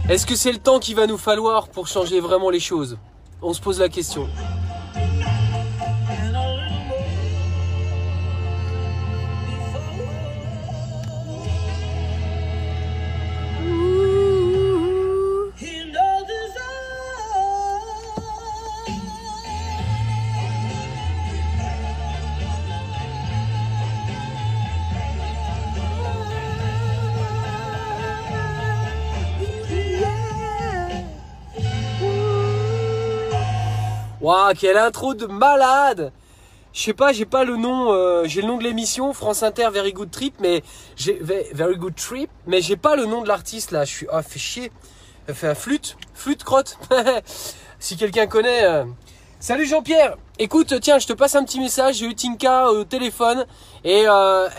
Est-ce que c'est le temps qu'il va nous falloir pour changer vraiment les choses? On se pose la question. Waouh, quelle intro de malade! Je sais pas, j'ai pas le nom, j'ai le nom de l'émission, France Inter, Very Good Trip, mais Very Good Trip, mais j'ai pas le nom de l'artiste là. Je suis, fait chier. Elle fait un flûte crotte. Si quelqu'un connaît. Salut Jean-Pierre. Écoute, tiens, je te passe un petit message. J'ai eu Tinka au téléphone et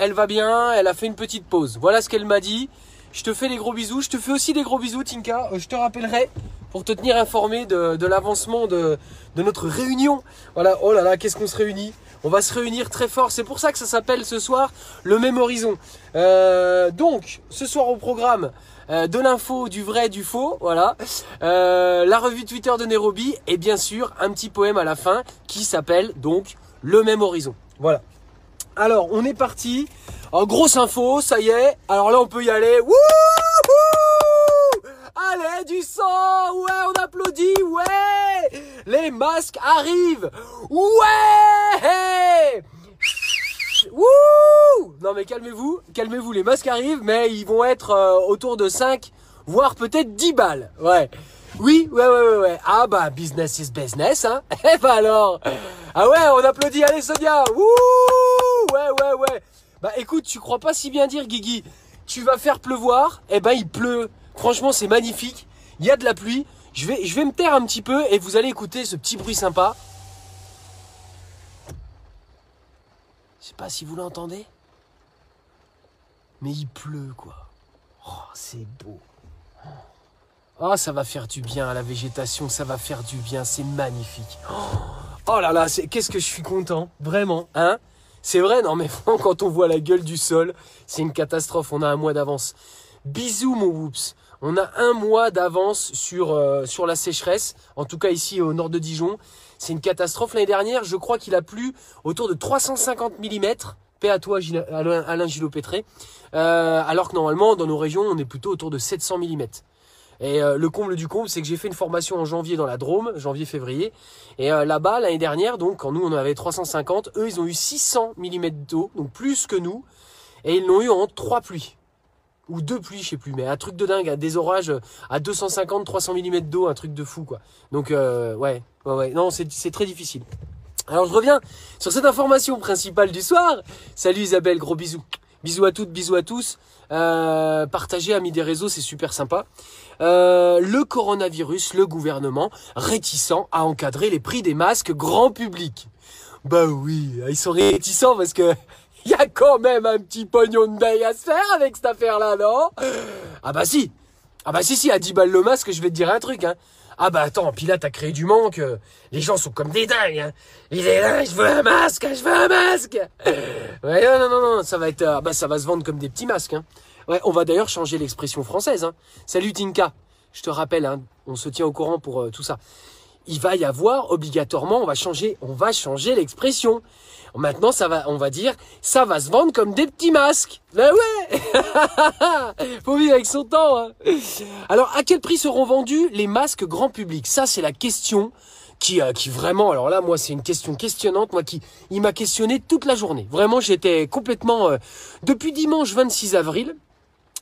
elle va bien. Elle a fait une petite pause. Voilà ce qu'elle m'a dit. Je te fais des gros bisous. Je te fais aussi des gros bisous, Tinka. Je te rappellerai pour te tenir informé de l'avancement de notre réunion. Voilà, oh là là, qu'est-ce qu'on se réunit. On va se réunir très fort. C'est pour ça que ça s'appelle ce soir le même horizon. Donc, ce soir au programme, de l'info, du vrai, du faux. Voilà. La revue Twitter de Nairobi et bien sûr, un petit poème à la fin qui s'appelle donc le même horizon. Voilà. Alors, on est parti. En grosse info, ça y est. Alors là, on peut y aller. Wouhou! Allez, du sang! Ouais, on applaudit! Ouais! Les masques arrivent! Ouais! Wouh! Non mais calmez-vous, les masques arrivent, mais ils vont être autour de 5, voire peut-être 10 balles. Ouais. Oui, ouais. Ah bah, business is business, hein. Eh bah alors. Ah ouais, on applaudit, allez Sonia. Wouh! Ouais. Bah écoute, tu crois pas si bien dire, Guigui. Tu vas faire pleuvoir, eh ben il pleut. Franchement, c'est magnifique. Il y a de la pluie. Je vais me taire un petit peu et vous allez écouter ce petit bruit sympa. Je sais pas si vous l'entendez. Mais il pleut, quoi. Oh, c'est beau. Oh, ça va faire du bien à la végétation. Ça va faire du bien. C'est magnifique. Oh là là, qu'est-ce que je suis content. Vraiment, hein? C'est vrai, non mais quand on voit la gueule du sol, c'est une catastrophe. On a un mois d'avance. Bisous, mon Whoops. On a un mois d'avance sur la sécheresse. En tout cas, ici, au nord de Dijon. C'est une catastrophe. L'année dernière, je crois qu'il a plu autour de 350 mm. Paix à toi, Alain Gillot-Pétré. Alors que normalement, dans nos régions, on est plutôt autour de 700 mm. Et le comble du comble, c'est que j'ai fait une formation en janvier dans la Drôme, janvier-février. Et là-bas, l'année dernière, donc quand nous, on en avait 350, eux, ils ont eu 600 mm d'eau, donc plus que nous. Et ils l'ont eu en 3 pluies. Ou 2 pluies, je sais plus, mais un truc de dingue, des orages à 250-300 mm d'eau, un truc de fou, quoi. Donc, ouais, non, c'est très difficile. Alors, je reviens sur cette information principale du soir. Salut Isabelle, gros bisous. Bisous à toutes, bisous à tous. Partagez, amis des réseaux, c'est super sympa. Le coronavirus, le gouvernement, réticent à encadrer les prix des masques grand public. Bah oui, ils sont réticents parce que il y a quand même un petit pognon de dingue à se faire avec cette affaire-là, non? Ah bah si, à 10 balles le masque, je vais te dire un truc, hein. Ah bah attends, puis là t'as créé du manque, les gens sont comme des dingues, hein. Ils disent, ah, je veux un masque. Ouais, non, ça va être, ça va se vendre comme des petits masques, hein. Ouais, on va d'ailleurs changer l'expression française, hein. Salut Tinka, je te rappelle, hein, on se tient au courant pour tout ça. Il va y avoir obligatoirement, on va changer l'expression. Maintenant, on va dire, ça va se vendre comme des petits masques. Ben ouais. Faut vivre avec son temps, hein. Alors, à quel prix seront vendus les masques grand public? Ça, c'est la question qui vraiment, alors là, moi, c'est une question questionnante, il m'a questionné toute la journée. Vraiment, j'étais complètement, depuis dimanche 26 avril,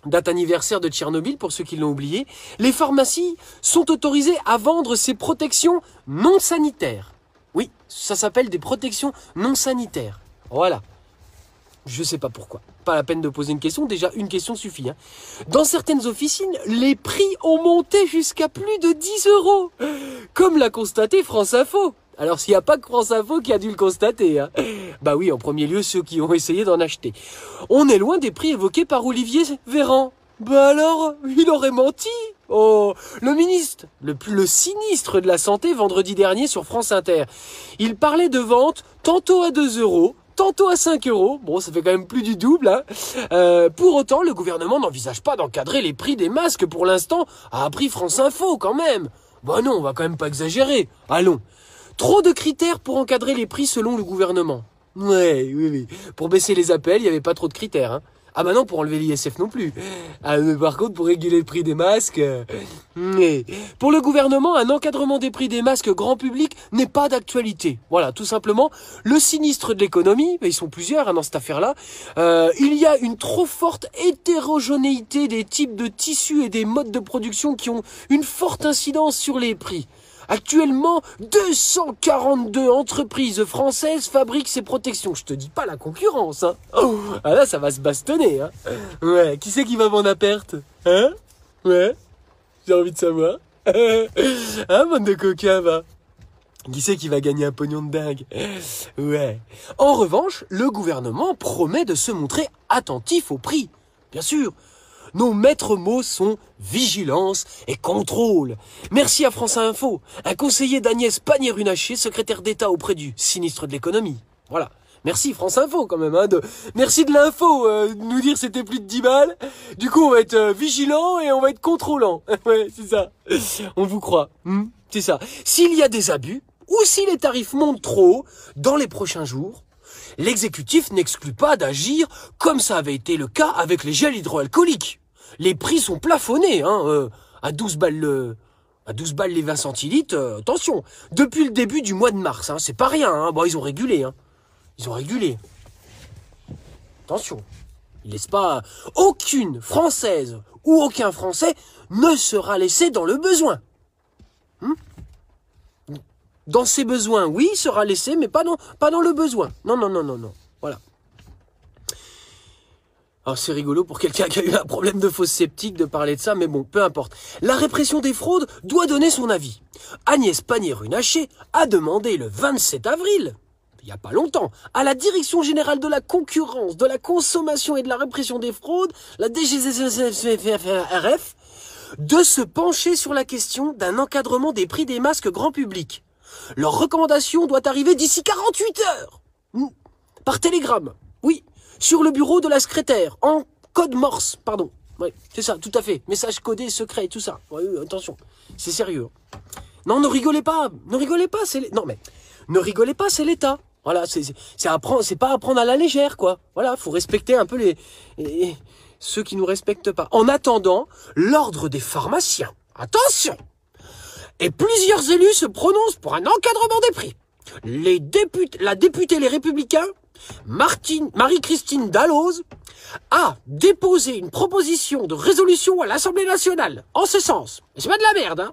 date anniversaire de Tchernobyl, pour ceux qui l'ont oublié, les pharmacies sont autorisées à vendre ces protections non sanitaires. Oui, ça s'appelle des protections non sanitaires. Voilà. Je sais pas pourquoi. Pas la peine de poser une question, déjà une question suffit. Hein. Dans certaines officines, les prix ont monté jusqu'à plus de 10 €. Comme l'a constaté France Info. Alors s'il n'y a pas que France Info qui a dû le constater. Hein. Bah oui, en premier lieu, ceux qui ont essayé d'en acheter. On est loin des prix évoqués par Olivier Véran. Bah alors, il aurait menti. Oh, le ministre, le sinistre de la Santé, vendredi dernier sur France Inter. Il parlait de vente tantôt à 2 €, tantôt à 5 €. Bon, ça fait quand même plus du double. Hein. Pour autant, le gouvernement n'envisage pas d'encadrer les prix des masques pour l'instant, a appris France Info quand même. Bah non, on va quand même pas exagérer. Allons. Trop de critères pour encadrer les prix selon le gouvernement. Ouais, oui. Pour baisser les appels, il n'y avait pas trop de critères. Hein. Ah bah non, pour enlever l'ISF non plus. Ah, mais par contre, pour réguler le prix des masques... mais pour le gouvernement, un encadrement des prix des masques grand public n'est pas d'actualité. Voilà, tout simplement, le sinistre de l'économie, ils sont plusieurs hein, dans cette affaire-là, il y a une trop forte hétérogénéité des types de tissus et des modes de production qui ont une forte incidence sur les prix. Actuellement, 242 entreprises françaises fabriquent ces protections. Je te dis pas la concurrence, hein. Oh, ah là, ça va se bastonner, hein. Ouais, qui c'est qui va vendre à perte? Hein? Ouais, j'ai envie de savoir. Hein, bande de coquins, va. Qui c'est qui va gagner un pognon de dingue? Ouais. En revanche, le gouvernement promet de se montrer attentif au prix. Bien sûr. Nos maîtres mots sont vigilance et contrôle. Merci à France Info, un conseiller d'Agnès Pannier-Runacher, secrétaire d'État auprès du sinistre de l'économie. Voilà. Merci France Info quand même. Hein, merci de l'info, de nous dire c'était plus de 10 balles. Du coup, on va être vigilant et on va être contrôlant. Ouais, c'est ça. On vous croit. C'est ça. S'il y a des abus ou si les tarifs montent trop haut dans les prochains jours, l'exécutif n'exclut pas d'agir comme ça avait été le cas avec les gels hydroalcooliques. Les prix sont plafonnés, hein, à 12 balles les 20 centilitres, attention. Depuis le début du mois de mars, hein, c'est pas rien, hein. Bon, ils ont régulé, hein. Ils ont régulé. Attention. Ils laissent pas aucune Française ou aucun Français ne sera laissé dans le besoin. Dans ses besoins, oui, il sera laissé, mais pas dans le besoin. Non. Voilà. Alors c'est rigolo pour quelqu'un qui a eu un problème de fosse septique de parler de ça, mais bon, peu importe. La répression des fraudes doit donner son avis. Agnès Pannier-Runacher a demandé le 27 avril, il n'y a pas longtemps, à la Direction Générale de la Concurrence, de la Consommation et de la Répression des Fraudes, la DGCCRF, de se pencher sur la question d'un encadrement des prix des masques grand public. Leur recommandation doit arriver d'ici 48 heures. Par télégramme. Oui. Sur le bureau de la secrétaire. En code Morse. Pardon. Oui, c'est ça, tout à fait. Message codé, secret, tout ça. Oui, attention. C'est sérieux. Non, ne rigolez pas. Ne rigolez pas, c'est... Non, mais... Ne rigolez pas, c'est l'État. Voilà, c'est pas à prendre à la légère, quoi. Voilà, faut respecter un peu ceux qui nous respectent pas. En attendant, l'ordre des pharmaciens. Attention! Et plusieurs élus se prononcent pour un encadrement des prix. La députée Les Républicains, Marie-Christine Dalloz, a déposé une proposition de résolution à l'Assemblée nationale en ce sens. Mais c'est pas de la merde, hein.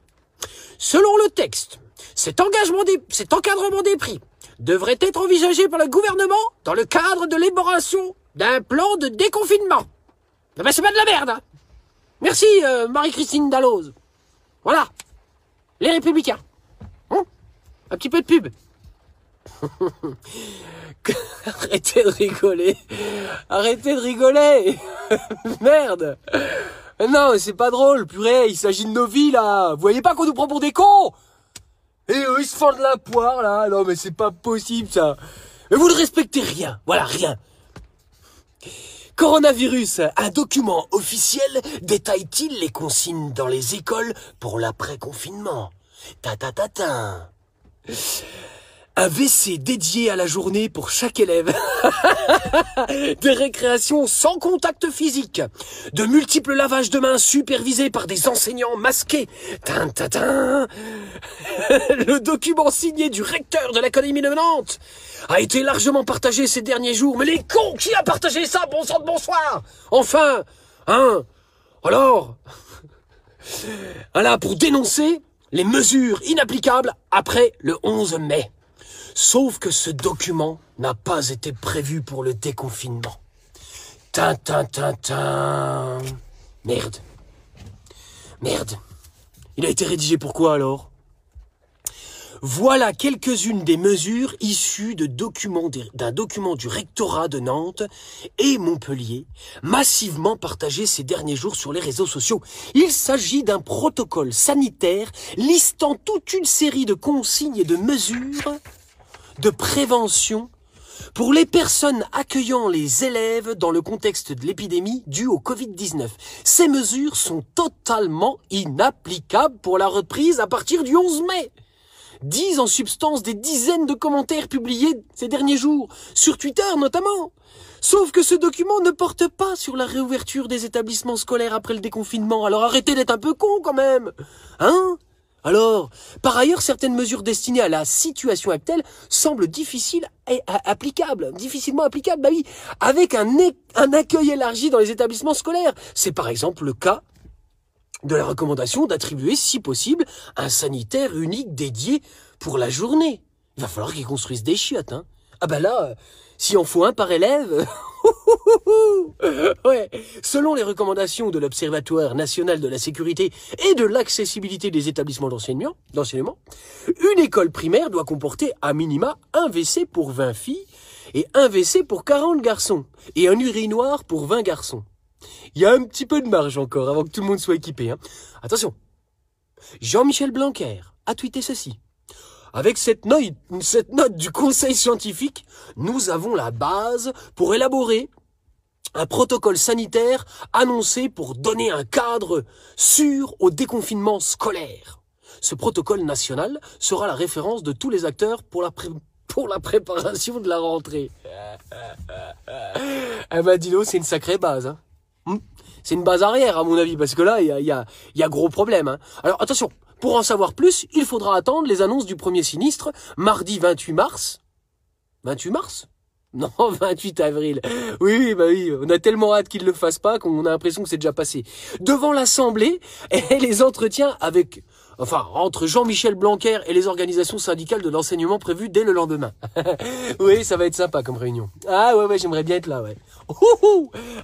Selon le texte, cet encadrement des prix devrait être envisagé par le gouvernement dans le cadre de l'élaboration d'un plan de déconfinement. Mais c'est pas de la merde, hein. Merci, Marie-Christine Dalloz. Voilà. Les Républicains. Un petit peu de pub. Arrêtez de rigoler. Arrêtez de rigoler. Merde. Non, c'est pas drôle, purée. Il s'agit de nos vies, là. Vous voyez pas qu'on nous prend pour des cons? Et eux, ils se fendent la poire, là. Non, mais c'est pas possible, ça. Mais vous ne respectez rien. Voilà, rien. Coronavirus, un document officiel détaille-t-il les consignes dans les écoles pour l'après-confinement? Ta. Un WC dédié à la journée pour chaque élève. Des récréations sans contact physique. De multiples lavages de mains supervisés par des enseignants masqués. Le document signé du recteur de l'Académie de Nantes a été largement partagé ces derniers jours. Mais les cons, qui a partagé ça? Bon sang de bonsoir. Enfin, hein. Alors, voilà, pour dénoncer les mesures inapplicables après le 11 mai. Sauf que ce document n'a pas été prévu pour le déconfinement. Tintin. Merde. Il a été rédigé pour quoi alors? Voilà quelques-unes des mesures issues d'un document du rectorat de Nantes et Montpellier, massivement partagé ces derniers jours sur les réseaux sociaux. Il s'agit d'un protocole sanitaire listant toute une série de consignes et de mesures de prévention pour les personnes accueillant les élèves dans le contexte de l'épidémie due au Covid-19. Ces mesures sont totalement inapplicables pour la reprise à partir du 11 mai. Disent en substance des dizaines de commentaires publiés ces derniers jours, sur Twitter notamment. Sauf que ce document ne porte pas sur la réouverture des établissements scolaires après le déconfinement, alors arrêtez d'être un peu con quand même. Hein? Alors, par ailleurs, certaines mesures destinées à la situation actuelle semblent difficilement applicables, bah oui, avec un accueil élargi dans les établissements scolaires. C'est par exemple le cas de la recommandation d'attribuer, si possible, un sanitaire unique dédié pour la journée. Il va falloir qu'ils construisent des chiottes, hein. Ah bah là, s'il en faut un par élève... Ouais. Selon les recommandations de l'Observatoire national de la sécurité et de l'accessibilité des établissements d'enseignement, une école primaire doit comporter à minima un WC pour 20 filles et un WC pour 40 garçons et un urinoir pour 20 garçons. Il y a un petit peu de marge encore avant que tout le monde soit équipé. Hein. Attention, Jean-Michel Blanquer a tweeté ceci. Avec cette note du Conseil scientifique, nous avons la base pour élaborer un protocole sanitaire annoncé pour donner un cadre sûr au déconfinement scolaire. Ce protocole national sera la référence de tous les acteurs pour la préparation de la rentrée. Eh ben dis donc, c'est une sacrée base. Hein. C'est une base arrière à mon avis, parce que là, il y a gros problème. Hein. Alors attention, pour en savoir plus, il faudra attendre les annonces du premier sinistre, mardi 28 mars. 28 mars? Non, 28 avril. Oui, on a tellement hâte qu'il ne le fasse pas qu'on a l'impression que c'est déjà passé. Devant l'Assemblée et les entretiens entre Jean-Michel Blanquer et les organisations syndicales de l'enseignement prévues dès le lendemain. Oui, ça va être sympa comme réunion. Ah ouais, j'aimerais bien être là, ouais.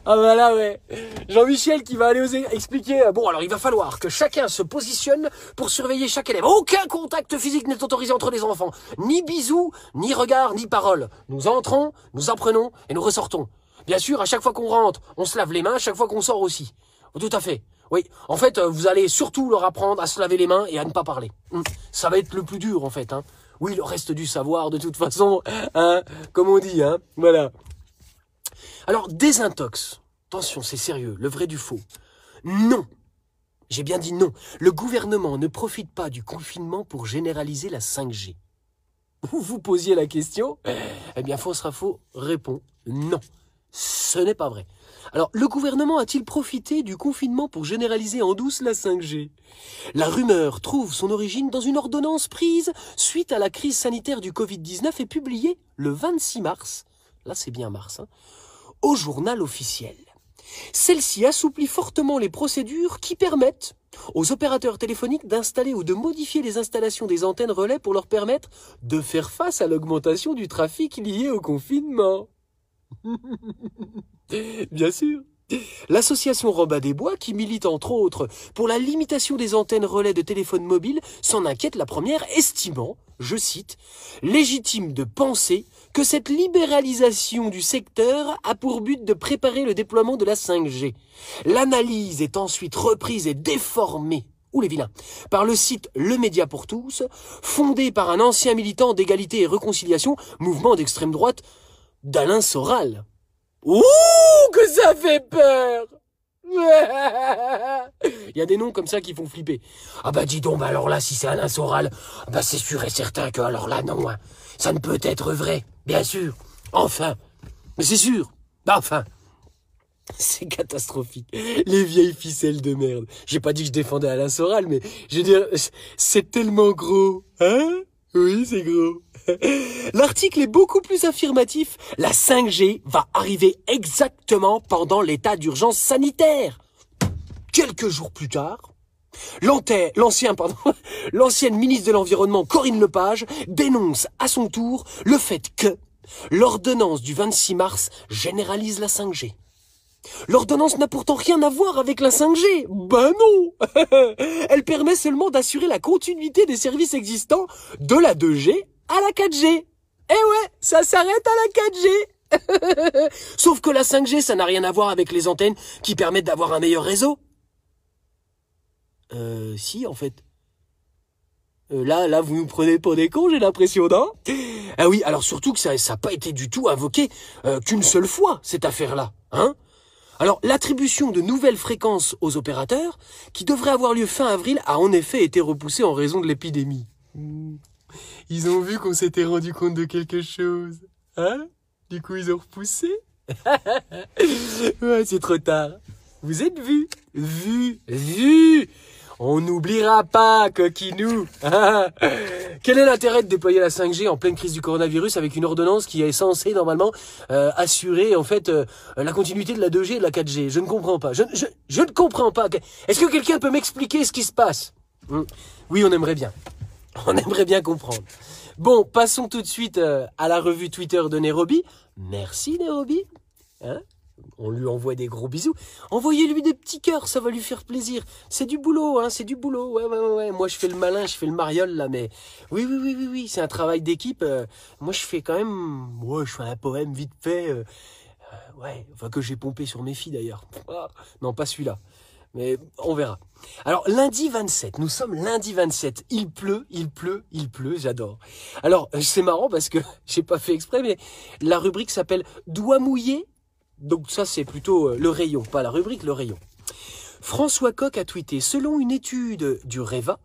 Ah bah là, ouais. Jean-Michel qui va aller oser expliquer. Bon, alors il va falloir que chacun se positionne pour surveiller chaque élève. Aucun contact physique n'est autorisé entre les enfants. Ni bisous, ni regards, ni paroles. Nous entrons, nous apprenons et nous ressortons. Bien sûr, à chaque fois qu'on rentre, on se lave les mains, à chaque fois qu'on sort aussi. Tout à fait. Oui, en fait, vous allez surtout leur apprendre à se laver les mains et à ne pas parler. Ça va être le plus dur, en fait. Hein. Oui, le reste du savoir, de toute façon, hein, comme on dit, hein, voilà. Alors, désintox. Attention, c'est sérieux, le vrai du faux. Non. J'ai bien dit non. Le gouvernement ne profite pas du confinement pour généraliser la 5G. Vous vous posiez la question? Eh bien, faux sera faux répond non. Ce n'est pas vrai. Alors, le gouvernement a-t-il profité du confinement pour généraliser en douce la 5G? La rumeur trouve son origine dans une ordonnance prise suite à la crise sanitaire du Covid-19 et publiée le 26 mars, là c'est bien mars, hein, au journal officiel. Celle-ci assouplit fortement les procédures qui permettent aux opérateurs téléphoniques d'installer ou de modifier les installations des antennes relais pour leur permettre de faire face à l'augmentation du trafic lié au confinement. Bien sûr. L'association Robin des Bois, qui milite entre autres pour la limitation des antennes relais de téléphone mobile, s'en inquiète la première, estimant, je cite, « légitime de penser que cette libéralisation du secteur a pour but de préparer le déploiement de la 5G. L'analyse est ensuite reprise et déformée, ou les vilains, par le site Le Média pour tous, fondé par un ancien militant d'égalité et réconciliation, mouvement d'extrême droite, d'Alain Soral. » Ouh, que ça fait peur! Il y a des noms comme ça qui font flipper. Ah bah dis donc, bah alors là, si c'est Alain Soral, bah c'est sûr et certain que alors là, non, hein, ça ne peut être vrai, bien sûr. Enfin, mais c'est sûr. Enfin, c'est catastrophique. Les vieilles ficelles de merde. J'ai pas dit que je défendais Alain Soral, mais je veux dire, c'est tellement gros, hein? Oui, c'est gros. L'article est beaucoup plus affirmatif. La 5G va arriver exactement pendant l'état d'urgence sanitaire. Quelques jours plus tard, L'ancienne ministre de l'Environnement, Corinne Lepage, dénonce à son tour le fait que l'ordonnance du 26 mars généralise la 5G. L'ordonnance n'a pourtant rien à voir avec la 5G. Ben non. Elle permet seulement d'assurer la continuité des services existants de la 2G à la 4G. Eh ouais, ça s'arrête à la 4G. Sauf que la 5G, ça n'a rien à voir avec les antennes qui permettent d'avoir un meilleur réseau. Si, en fait. Là, vous nous prenez pour des cons, j'ai l'impression, non? Ah oui, alors surtout que ça n'a pas été du tout invoqué qu'une seule fois, cette affaire-là, hein? Alors, l'attribution de nouvelles fréquences aux opérateurs, qui devrait avoir lieu fin avril, a en effet été repoussée en raison de l'épidémie. Ils ont vu qu'on s'était rendu compte de quelque chose, hein? Du coup, ils ont repoussé. Ouais, c'est trop tard. Vous êtes vus. Vus. On n'oubliera pas, coquinou. Quel est l'intérêt de déployer la 5G en pleine crise du coronavirus avec une ordonnance qui est censée normalement assurer en fait la continuité de la 2G et de la 4G? Je ne comprends pas. Je ne comprends pas. Est-ce que quelqu'un peut m'expliquer ce qui se passe? Oui, on aimerait bien. On aimerait bien comprendre. Bon, passons tout de suite à la revue Twitter de Nairobi. Merci Nairobi. Hein? On lui envoie des gros bisous. Envoyez-lui des petits cœurs, ça va lui faire plaisir. C'est du boulot, hein, c'est du boulot. Ouais. Moi, je fais le malin, je fais le mariole, là, mais... Oui, c'est un travail d'équipe. Moi, je fais quand même... Ouais, je fais un poème vite fait. Enfin, que j'ai pompé sur mes filles, d'ailleurs. Non, pas celui-là. Mais on verra. Alors, lundi 27, nous sommes lundi 27. Il pleut, j'adore. Alors, c'est marrant parce que j'ai pas fait exprès, mais la rubrique s'appelle « Doigt mouillé ». Donc ça, c'est plutôt le rayon, pas la rubrique, le rayon. François Coq a tweeté « Selon une étude du REVA,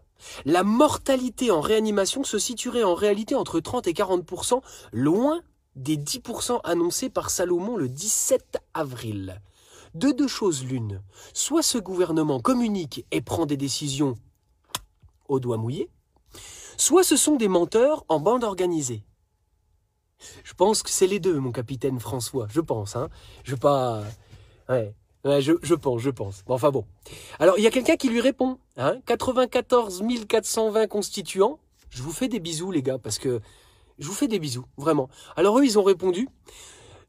la mortalité en réanimation se situerait en réalité entre 30 et 40%, loin des 10% annoncés par Salomon le 17 avril. De deux choses l'une, soit ce gouvernement communique et prend des décisions au doigt mouillé, soit ce sont des menteurs en bande organisée. » Je pense que c'est les deux, mon capitaine François. Je pense, hein. Je pense. Enfin bon. Alors, il y a quelqu'un qui lui répond, hein. 94 420 constituants. Je vous fais des bisous, les gars, parce que je vous fais des bisous, vraiment. Alors, eux, ils ont répondu.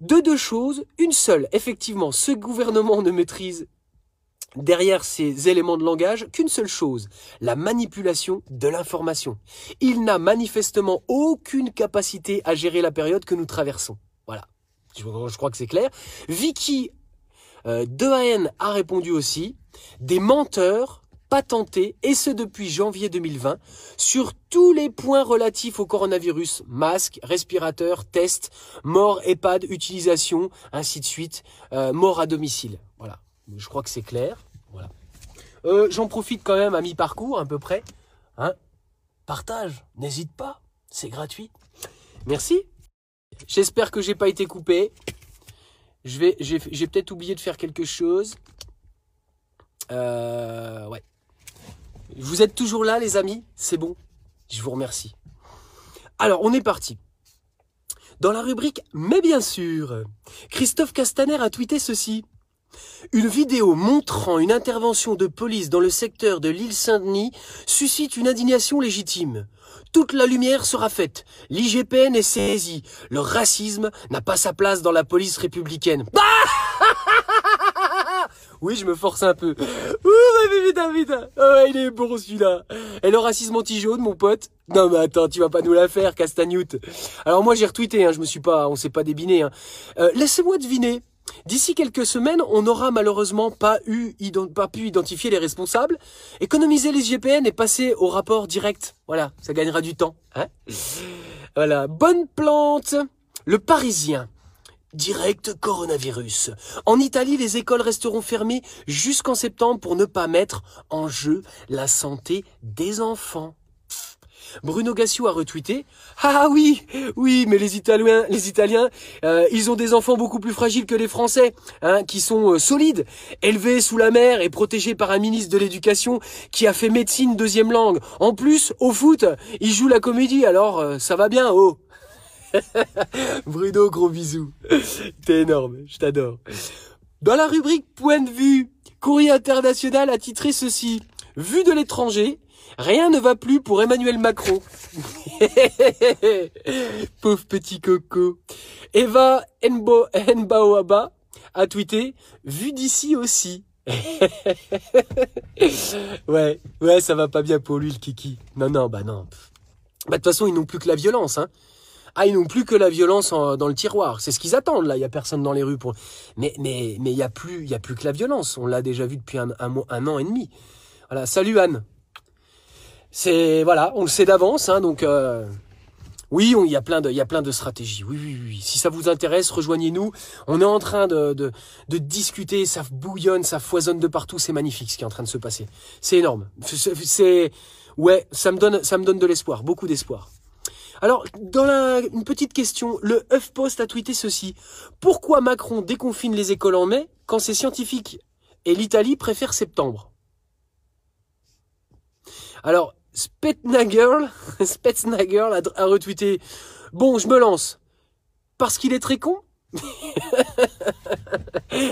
De deux choses. Une seule, effectivement, ce gouvernement ne maîtrise derrière ces éléments de langage qu'une seule chose, la manipulation de l'information. Il n'a manifestement aucune capacité à gérer la période que nous traversons. Voilà, je crois que c'est clair. Vicky Dehaene a répondu aussi, des menteurs patentés, et ce depuis janvier 2020, sur tous les points relatifs au coronavirus, masque, respirateur, test, mort, EHPAD, utilisation, ainsi de suite, mort à domicile. Voilà. Je crois que c'est clair. Voilà. J'en profite quand même à mi-parcours, à peu près. Hein? Partage, n'hésite pas, c'est gratuit. Merci. J'espère que j'ai pas été coupé. J'ai peut-être oublié de faire quelque chose. Ouais. Vous êtes toujours là, les amis? C'est bon. Je vous remercie. Alors, on est parti. Dans la rubrique « Mais bien sûr », Christophe Castaner a tweeté ceci. Une vidéo montrant une intervention de police dans le secteur de l'île Saint-Denis suscite une indignation légitime. Toute la lumière sera faite. L'IGPN est saisie. Le racisme n'a pas sa place dans la police républicaine. Oui, je me force un peu. Putain. Oh, il est bon celui-là. Et le racisme anti-jaune, mon pote? Non mais attends, tu vas pas nous la faire, Castagnoute. Alors moi j'ai retweeté, hein, on s'est pas débiné. Hein. Laissez-moi deviner. D'ici quelques semaines, on n'aura malheureusement pas pu identifier les responsables, économiser les IGPN et passer au rapport direct. Voilà, ça gagnera du temps. Hein, voilà, bonne plante. Le Parisien. Direct coronavirus. En Italie, les écoles resteront fermées jusqu'en septembre pour ne pas mettre en jeu la santé des enfants. Bruno Gassio a retweeté « Ah oui, mais les Italiens, ils ont des enfants beaucoup plus fragiles que les Français, hein, qui sont solides, élevés sous la mer et protégés par un ministre de l'Éducation qui a fait médecine deuxième langue. En plus, au foot, il joue la comédie, alors ça va bien, oh !» Bruno, gros bisous. T'es énorme, je t'adore. Dans la rubrique Point de vue, Courrier International a titré ceci. Vu de l'étranger, rien ne va plus pour Emmanuel Macron. Pauvre petit coco. Eva Nbaoaba a tweeté « Vu d'ici aussi ». Ouais, ça va pas bien pour lui le kiki. Non. Bah de toute façon, ils n'ont plus que la violence, hein. Ah, ils n'ont plus que la violence dans le tiroir. C'est ce qu'ils attendent, là. Il n'y a personne dans les rues pour... Mais il n'y a plus que la violence. On l'a déjà vu depuis un an et demi. Voilà. Salut, Anne. Voilà, on le sait d'avance, hein, donc... Oui, il y a plein de stratégies. Oui. Si ça vous intéresse, rejoignez-nous. On est en train de discuter. Ça bouillonne, ça foisonne de partout. C'est magnifique ce qui est en train de se passer. C'est énorme. Ouais, ça me donne de l'espoir, beaucoup d'espoir. Alors, une petite question, le HuffPost a tweeté ceci. Pourquoi Macron déconfine les écoles en mai quand ses scientifiques et l'Italie préfèrent septembre? Alors, Spetsnagirl a retweeté. Bon, je me lance. Parce qu'il est très con.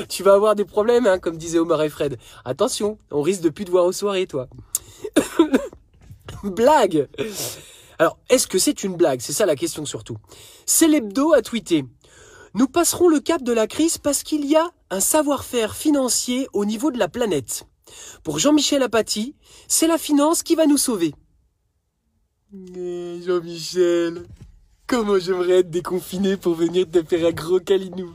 Tu vas avoir des problèmes, hein, comme disait Omar et Fred. Attention, on risque de plus te voir aux soirées, toi. Blague. Alors, est-ce que c'est une blague? C'est ça la question surtout. Célébdo a tweeté. Nous passerons le cap de la crise parce qu'il y a un savoir-faire financier au niveau de la planète. Pour Jean-Michel Apathy, c'est la finance qui va nous sauver. Jean-Michel, comment j'aimerais être déconfiné pour venir te faire un gros câlinou.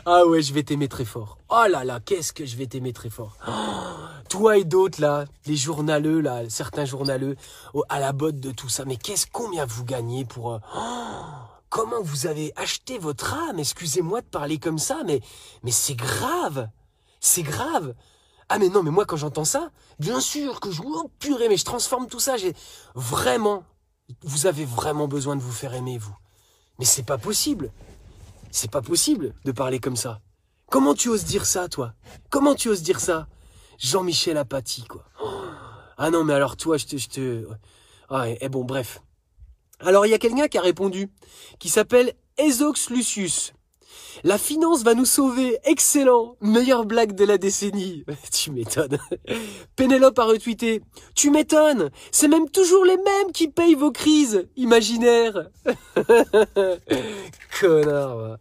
Ah ouais, je vais t'aimer très fort. Oh là là, qu'est-ce que je vais t'aimer très fort. Toi et d'autres là, les journaleux là, certains journaleux à la botte de tout ça. Mais combien vous gagnez pour... comment vous avez acheté votre âme? Excusez-moi de parler comme ça, mais c'est grave. C'est grave. Ah mais non, mais moi quand j'entends ça, bien sûr que oh purée, mais je transforme tout ça. Vous avez vraiment besoin de vous faire aimer, vous. Mais c'est pas possible. C'est pas possible de parler comme ça. Comment tu oses dire ça, toi? Comment tu oses dire ça? Jean-Michel Apathy, quoi. Ah non, mais alors toi, Ah, bon, bref. Alors, il y a quelqu'un qui a répondu, qui s'appelle Ezox Lucius. La finance va nous sauver. Excellent. Meilleure blague de la décennie. Tu m'étonnes. Pénélope a retweeté. Tu m'étonnes. C'est même toujours les mêmes qui payent vos crises imaginaires. Connard. Va.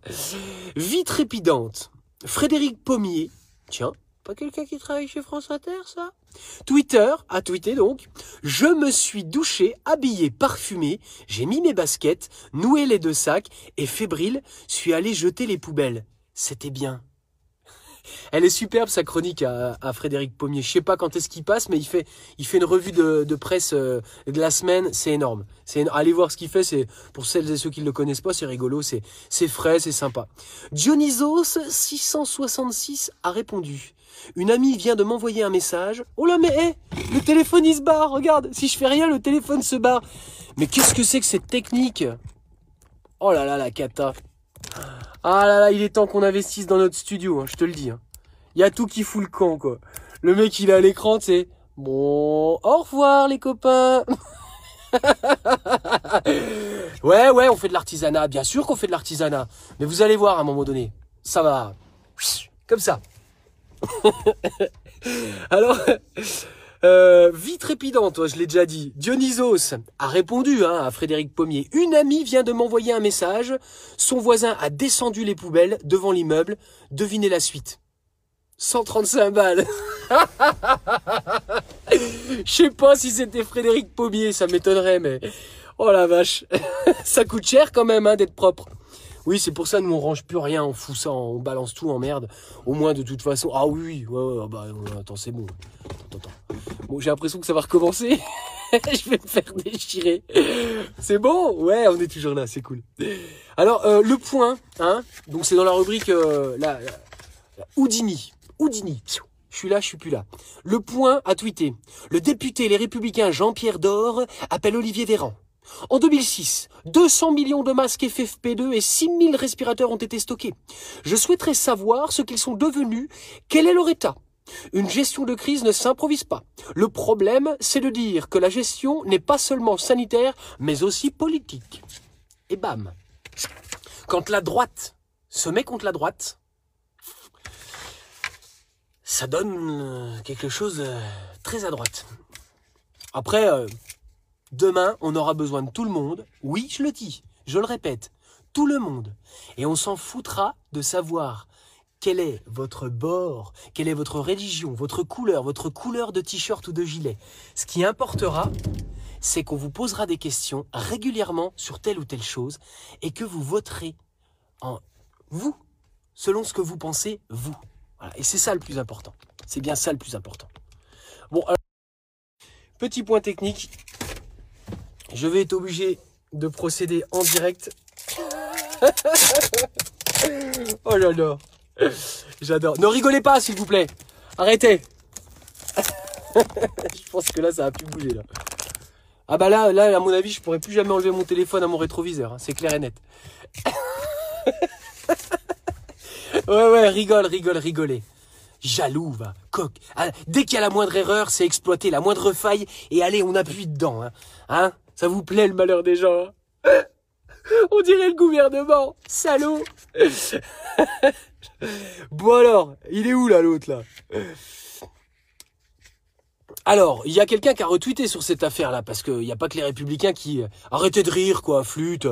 Vie trépidante. Frédéric Pommier. Tiens, pas quelqu'un qui travaille chez France Inter, ça? Twitter a tweeté donc. Je me suis douché, habillé, parfumé, j'ai mis mes baskets, noué les 2 sacs et fébrile, suis allé jeter les poubelles. C'était bien. Elle est superbe sa chronique à Frédéric Pommier. Je sais pas quand est-ce qu'il passe, mais il fait une revue de presse de la semaine. C'est énorme. Allez voir ce qu'il fait. C'est pour celles et ceux qui ne le connaissent pas, c'est rigolo. C'est frais, c'est sympa. Dionysos 666 a répondu. Une amie vient de m'envoyer un message. Oh là, mais le téléphone il se barre. Regarde, si je fais rien, le téléphone se barre. Mais qu'est-ce que c'est que cette technique? Oh là là, la cata. Ah là là, il est temps qu'on investisse dans notre studio, hein, je te le dis. Hein. Il y a tout qui fout le camp, quoi. Le mec, il est à l'écran, c'est bon, au revoir les copains. Ouais, on fait de l'artisanat. Bien sûr qu'on fait de l'artisanat. Mais vous allez voir à un moment donné. Ça va. Comme ça. Alors... vie trépidante, toi, je l'ai déjà dit. Dionysos a répondu à Frédéric Pommier. Une amie vient de m'envoyer un message. Son voisin a descendu les poubelles devant l'immeuble. Devinez la suite. 135 balles. Je sais pas si c'était Frédéric Pommier, ça m'étonnerait, mais... Oh la vache. Ça coûte cher quand même d'être propre. Oui, c'est pour ça, nous, on range plus rien, on fout ça, on balance tout en merde. Au moins, de toute façon... Ah oui, ouais, bah, attends, c'est bon. Attends. Bon, j'ai l'impression que ça va recommencer. Je vais me faire déchirer. C'est bon? Ouais, on est toujours là, c'est cool. Alors, le point, donc c'est dans la rubrique la Houdini. Je suis là, je suis plus là. Le point a tweeté. Le député Les Républicains Jean-Pierre Door appelle Olivier Véran. En 2006, 200 millions de masques FFP2 et 6000 respirateurs ont été stockés. Je souhaiterais savoir ce qu'ils sont devenus, quel est leur état. Une gestion de crise ne s'improvise pas. Le problème, c'est de dire que la gestion n'est pas seulement sanitaire, mais aussi politique. Et bam. Quand la droite se met contre la droite, ça donne quelque chose de très à droite. Après, demain, on aura besoin de tout le monde. Oui, je le dis, je le répète, tout le monde. Et on s'en foutra de savoir quel est votre bord, quelle est votre religion, votre couleur de t-shirt ou de gilet. Ce qui importera, c'est qu'on vous posera des questions régulièrement sur telle ou telle chose et que vous voterez en vous, selon ce que vous pensez, vous. Voilà. Et c'est ça le plus important. C'est bien ça le plus important. Bon, alors, petit point technique. Je vais être obligé de procéder en direct. Oh là là. J'adore. Ne rigolez pas, s'il vous plaît. Arrêtez. Je pense que là, ça a plus bougé, là. Ah bah là, à mon avis, je pourrais plus jamais enlever mon téléphone à mon rétroviseur. Hein. C'est clair et net. Ouais, rigolez. Jaloux, va. Coq. Ah, dès qu'il y a la moindre erreur, c'est exploiter la moindre faille et allez, on appuie dedans. Hein, ça vous plaît, le malheur des gens? On dirait le gouvernement. Salaud. Bon alors, il est où là, l'autre, là? Alors, il y a quelqu'un qui a retweeté sur cette affaire-là, parce qu'il n'y a pas que les républicains qui... Arrêtez de rire, quoi, flûte.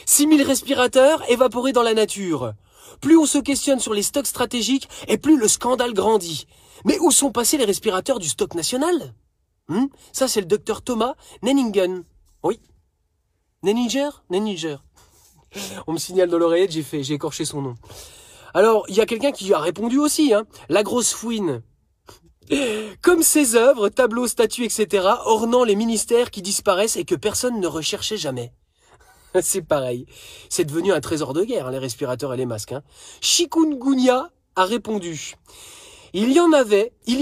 6000 respirateurs évaporés dans la nature. Plus on se questionne sur les stocks stratégiques, et plus le scandale grandit. Mais où sont passés les respirateurs du stock national? Ça, c'est le docteur Thomas Nenningen. Oui. Nenninger. On me signale dans l'oreillette, j'ai écorché son nom. Alors, il y a quelqu'un qui a répondu aussi, hein. La grosse fouine. Comme ses œuvres, tableaux, statues, etc., ornant les ministères qui disparaissent et que personne ne recherchait jamais. C'est pareil. C'est devenu un trésor de guerre, hein, les respirateurs et les masques. Hein. Chikungunya a répondu. Il y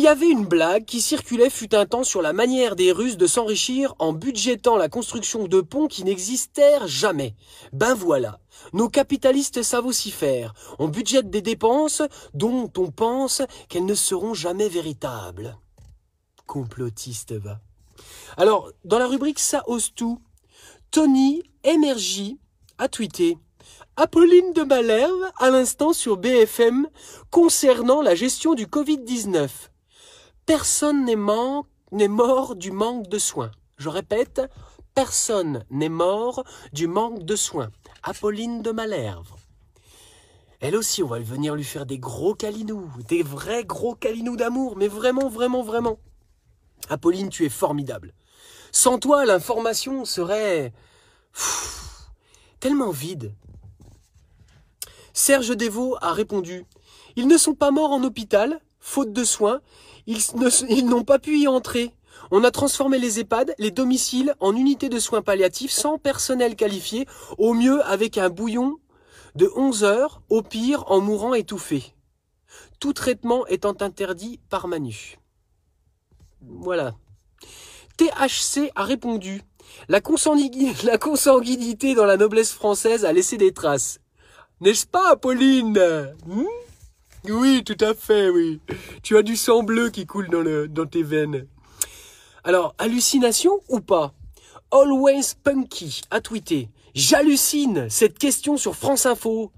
avait une blague qui circulait fut un temps sur la manière des Russes de s'enrichir en budgétant la construction de ponts qui n'existèrent jamais. Ben voilà, nos capitalistes savent aussi faire. On budgète des dépenses dont on pense qu'elles ne seront jamais véritables. Complotiste, va. Alors, dans la rubrique Ça ose tout, Tony Emergy a tweeté Apolline de Malherbe à l'instant sur BFM concernant la gestion du Covid-19. Personne n'est mort du manque de soins. Je répète, personne n'est mort du manque de soins. Apolline de Malherbe. Elle aussi, on va venir lui faire des gros câlinous, des vrais gros câlinous d'amour, mais vraiment, vraiment, vraiment. Apolline, tu es formidable. Sans toi, l'information serait tellement vide. Serge Devaux a répondu « Ils ne sont pas morts en hôpital, faute de soins, ils n'ont pas pu y entrer. On a transformé les EHPAD, les domiciles, en unités de soins palliatifs sans personnel qualifié, au mieux avec un bouillon de 11 heures, au pire en mourant étouffé. Tout traitement étant interdit par Manu. » Voilà. THC a répondu « La consanguinité dans la noblesse française a laissé des traces. » N'est-ce pas, Apolline? Oui, tout à fait, oui. Tu as du sang bleu qui coule dans tes veines. Alors, hallucination ou pas? Always Punky a tweeté « J'hallucine cette question sur France Info.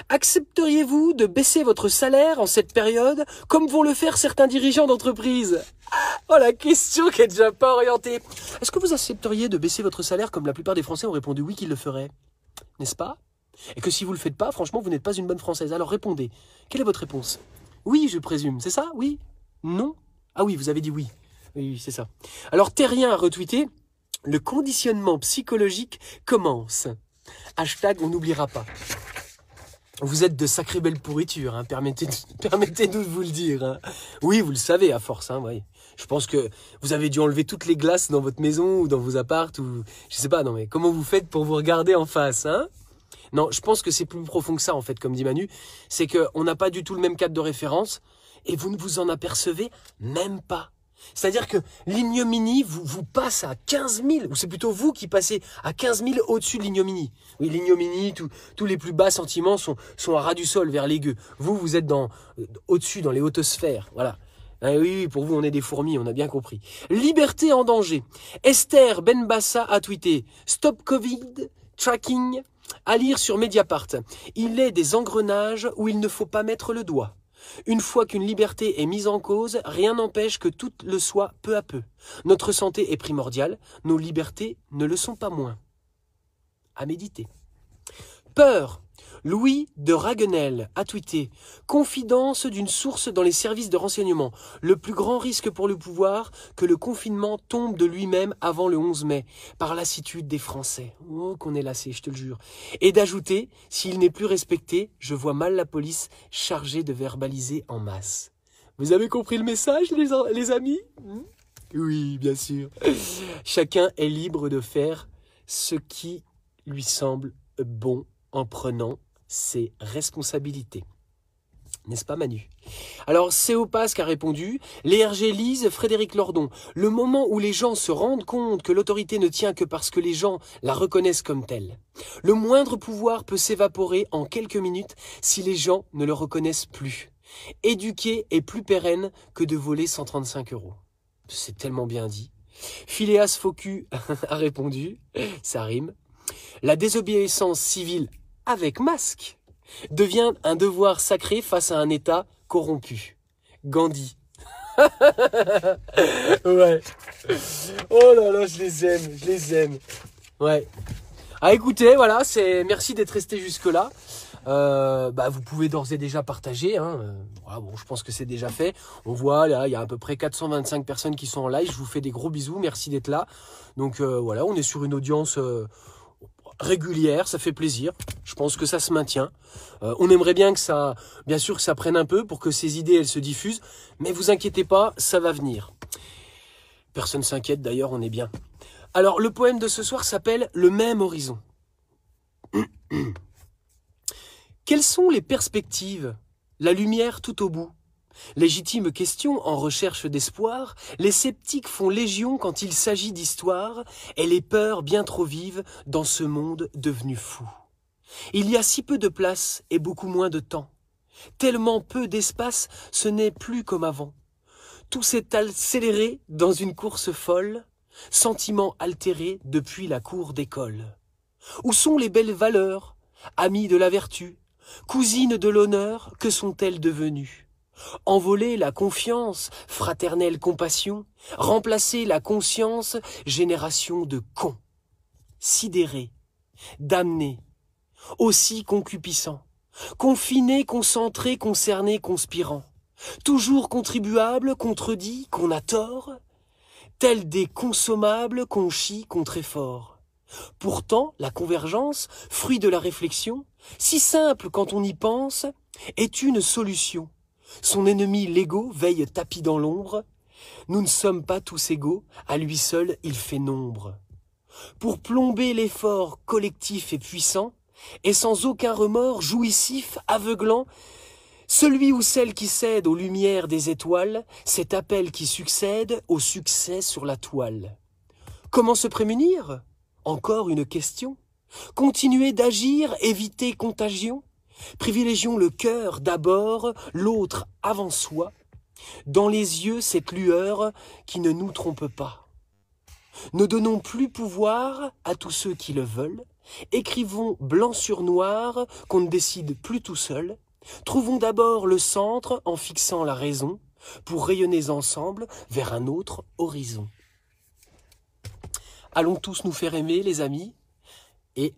Accepteriez-vous de baisser votre salaire en cette période, comme vont le faire certains dirigeants d'entreprise ?» Oh, la question qui est déjà pas orientée. Est-ce que vous accepteriez de baisser votre salaire comme la plupart des Français ont répondu oui qu'ils le feraient? N'est-ce pas? Et que si vous ne le faites pas, franchement, vous n'êtes pas une bonne Française. Alors répondez. Quelle est votre réponse? Oui, je présume. C'est ça? Oui? Non? Ah oui, vous avez dit oui. Oui, c'est ça. Alors Terrien a retweeté « Le conditionnement psychologique commence. Hashtag on n'oubliera pas. » Vous êtes de sacrées belles pourritures, hein. Permettez-nous de vous le dire. Hein. Oui, vous le savez à force. Hein, oui. Je pense que vous avez dû enlever toutes les glaces dans votre maison ou dans vos apparts. Ou je sais pas, non mais comment vous faites pour vous regarder en face, hein? Non, je pense que c'est plus profond que ça, en fait, comme dit Manu. C'est qu'on n'a pas du tout le même cadre de référence et vous ne vous en apercevez même pas. C'est-à-dire que l'ignominie vous passe à 15 000, ou c'est plutôt vous qui passez à 15 000 au-dessus de l'ignominie. Oui, l'ignominie, tous les plus bas sentiments sont à ras du sol, vers l'aigu. Vous êtes au-dessus, dans les hautes sphères. Voilà. Oui, pour vous, on est des fourmis, on a bien compris. Liberté en danger. Esther Benbassa a tweeté « Stop Covid Tracking ». À lire sur Mediapart. Il est des engrenages où il ne faut pas mettre le doigt. Une fois qu'une liberté est mise en cause, rien n'empêche que tout le soit peu à peu. Notre santé est primordiale, nos libertés ne le sont pas moins. À méditer. Peur. Louis de Raguenel a tweeté « Confidence d'une source dans les services de renseignement. Le plus grand risque pour le pouvoir, que le confinement tombe de lui-même avant le 11 mai, par lassitude des Français. » Oh, qu'on est lassé, je te le jure. Et d'ajouter « S'il n'est plus respecté, je vois mal la police chargée de verbaliser en masse. » Vous avez compris le message, les amis? Oui, bien sûr. Chacun est libre de faire ce qui lui semble bon en prenant ses responsabilités. N'est-ce pas Manu? Alors Céopas a répondu, les RG lisent Frédéric Lordon. Le moment où les gens se rendent compte que l'autorité ne tient que parce que les gens la reconnaissent comme telle. Le moindre pouvoir peut s'évaporer en quelques minutes si les gens ne le reconnaissent plus. Éduquer est plus pérenne que de voler 135 €. C'est tellement bien dit. Phileas Focus a répondu, ça rime, la désobéissance civile avec masque devient un devoir sacré face à un État corrompu. Gandhi. Ouais. Oh là là, je les aime. Ouais. Ah écoutez, voilà, merci d'être resté jusque-là. Vous pouvez d'ores et déjà partager. Voilà, bon, je pense que c'est déjà fait. On voit, là, il y a à peu près 425 personnes qui sont en live. Je vous fais des gros bisous. Merci d'être là. Donc voilà, on est sur une audience régulière, ça fait plaisir. Je pense que ça se maintient. On aimerait bien que ça, bien sûr, que ça prenne un peu pour que ces idées, elles se diffusent. Mais vous inquiétez pas, ça va venir. Personne s'inquiète d'ailleurs, on est bien. Alors, le poème de ce soir s'appelle « Le même horizon ». Quelles sont les perspectives? La lumière tout au bout. Légitime question en recherche d'espoir, les sceptiques font légion quand il s'agit d'histoire, et les peurs bien trop vives dans ce monde devenu fou. Il y a si peu de place et beaucoup moins de temps. Tellement peu d'espace, ce n'est plus comme avant. Tout s'est accéléré dans une course folle, sentiments altérés depuis la cour d'école. Où sont les belles valeurs, amies de la vertu, cousines de l'honneur, que sont-elles devenues? Envoler la confiance, fraternelle compassion, remplacer la conscience, génération de cons. Sidérés, damnés, aussi concupiscents, confinés, concentrés, concernés, conspirants, toujours contribuables, contredits, qu'on a tort, tels des consommables qu'on chie contre effort. Pourtant, la convergence, fruit de la réflexion, si simple quand on y pense, est une solution. Son ennemi l'ego veille tapis dans l'ombre. Nous ne sommes pas tous égaux, à lui seul il fait nombre. Pour plomber l'effort collectif et puissant, et sans aucun remords jouissif, aveuglant, celui ou celle qui cède aux lumières des étoiles, cet appel qui succède au succès sur la toile. Comment se prémunir? Encore une question. Continuer d'agir, éviter contagion? Privilégions le cœur d'abord, l'autre avant soi. Dans les yeux, cette lueur qui ne nous trompe pas. Ne donnons plus pouvoir à tous ceux qui le veulent. Écrivons blanc sur noir qu'on ne décide plus tout seul. Trouvons d'abord le centre en fixant la raison pour rayonner ensemble vers un autre horizon. Allons tous nous faire aimer, les amis, et